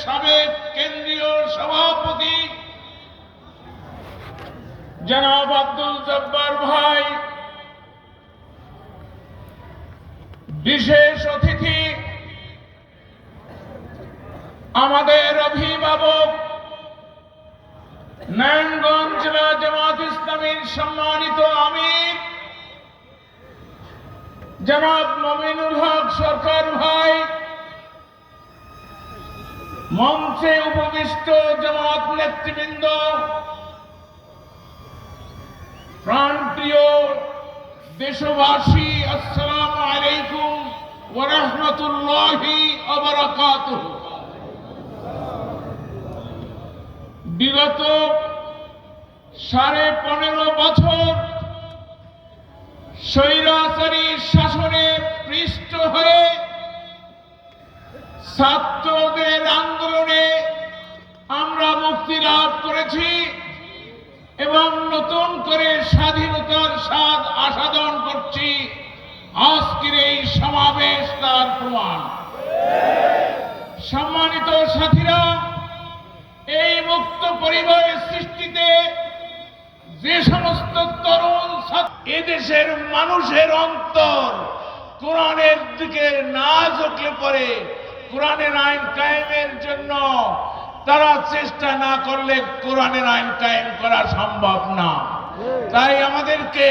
সাবেক কেন্দ্রীয় সভাপতি জনাব আব্দুল জব্বার ভাই, বিশেষ অতিথি আমাদের অভিভাবক নারায়ণগঞ্জ জেলা জামাত ইসলামীর সম্মানিত আমির জনাব মমিনুল হক সরকার ভাই, মঞ্চে উপবিষ্ট জামাত নেতৃবৃন্দ, প্রাণপ্রিয় দেশবাসী, আসসালামু আলাইকুম ওয়া রাহমাতুল্লাহি ওয়া বারাকাতুহু। বিগত 15.5 বছর স্বৈরাচারী শাসনে পৃষ্ঠ হয়ে ছাত্রদের আন্দোলনে আমরা মুক্তি লাভ করেছি এবং নতুন করে স্বাধীনতার স্বাদ আস্বাদন করছি। আজকের এই সমাবেশ তার প্রমাণ। সম্মানিত সাথীরা, এই মুক্ত পরিবেশ সৃষ্টিতে যে সমস্ত তরুণ এদেশের মানুষের অন্তর কোরআনের দিকে না ঝুঁকলে পরে কোরআনের আইন কায়েমের জন্য তারা চেষ্টা না করলে কোরআনের আইন কায়েম করা সম্ভব না। তাই আমাদেরকে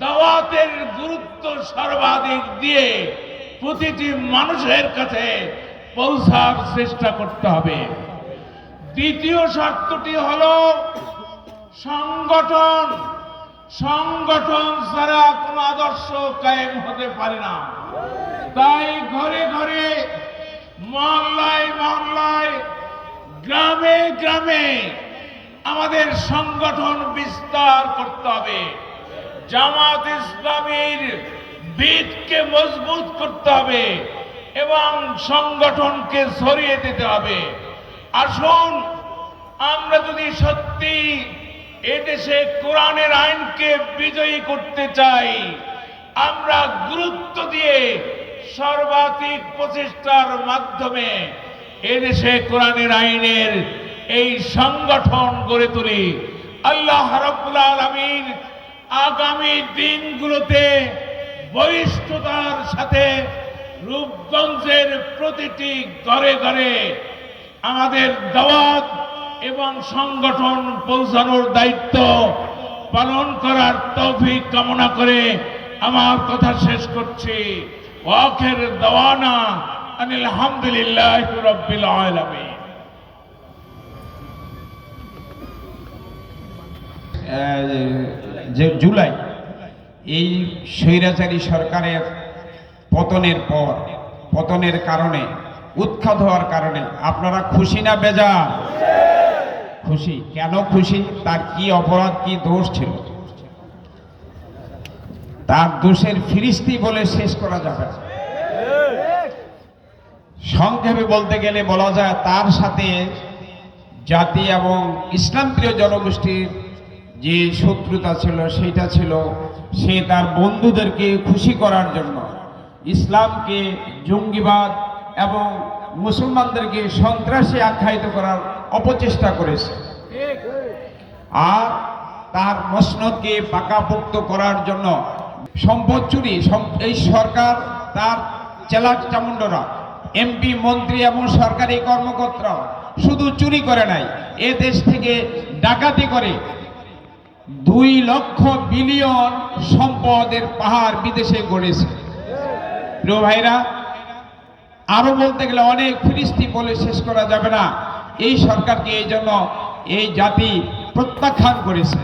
দাওয়াতের গুরুত্ব সর্বাধিক দিয়ে প্রতিটি মানুষের কাছে পৌঁছার চেষ্টা করতে হবে। দ্বিতীয় শর্তটি হলো সংগঠন। সংগঠন ছাড়া কোনো আদর্শ কায়েম হতে পারে না। তাই ঘরে ঘরে, মহল্লায় মহল্লায়, গ্রামে গ্রামে আমাদের সংগঠন বিস্তার করতে হবে। জামাত ইসলামীর ভিতকে মজবুত করতে হবে এবং সংগঠনকে ছড়িয়ে দিতে হবে। আসুন, আমরা যদি সত্যি এদেশে কোরআনের আইনকে বিজয়ী করতে চাই, আমরা গুরুত্ব দিয়ে সর্বাধিক প্রচেষ্টার মাধ্যমে এদেশে কোরআনের আইনের এই সংগঠন গড়ে তুলি। আল্লাহ রাব্বুল আলামিন আগামী দিনগুলোতে বলিষ্ঠতার সাথে রূপগঞ্জের প্রতিটি ঘরে ঘরে আমাদের দাওয়াত এবং সংগঠন পৌঁছানোর দায়িত্ব পালন করার তৌফিক কামনা করে আমার কথা শেষ করছি। ওয়াখির দাওয়ানা আনিল হামদুলিল্লাহি রাব্বিল আলামিন। যে জুলাই এই স্বৈরাচারী সরকারের পতনের পর, পতনের কারণে, উৎখাত হওয়ার কারণে আপনারা খুশি না বেজার? খুশি। কেন খুশি? তার কি অপরাধ, কি দোষ ছিল? তার দোষের ফিরিস্তি বলে শেষ করা যাবে না। সংক্ষেপে বলতে গেলে বলা যায়, তার সাথে জাতি এবং ইসলাম প্রিয় জনগোষ্ঠীর যে শত্রুতা ছিল সেটা ছিল সে তার বন্ধুদেরকে খুশি করার জন্য ইসলামকে জঙ্গিবাদ এবং মুসলমানদেরকে সন্ত্রাসী আখ্যায়িত করার অপচেষ্টা করেছে। আর তার মসনদকে পাকাপোক্ত করার জন্য সম্পদ চুরি, এই সরকার তার চেলাক চামুন্ডরা, এমপি, মন্ত্রী এবং সরকারি কর্মকর্তা শুধু চুরি করে নাই, এ দেশ থেকে ডাকাতি করে 2 লক্ষ বিলিয়ন সম্পদের পাহাড় বিদেশে গড়েছে। প্রিয় ভাইরা, আরো বলতে গেলে অনেক ফিরিস্তি বলে শেষ করা যাবে না। এই সরকারকে এই জন্য এই জাতি প্রত্যাখ্যান করেছে।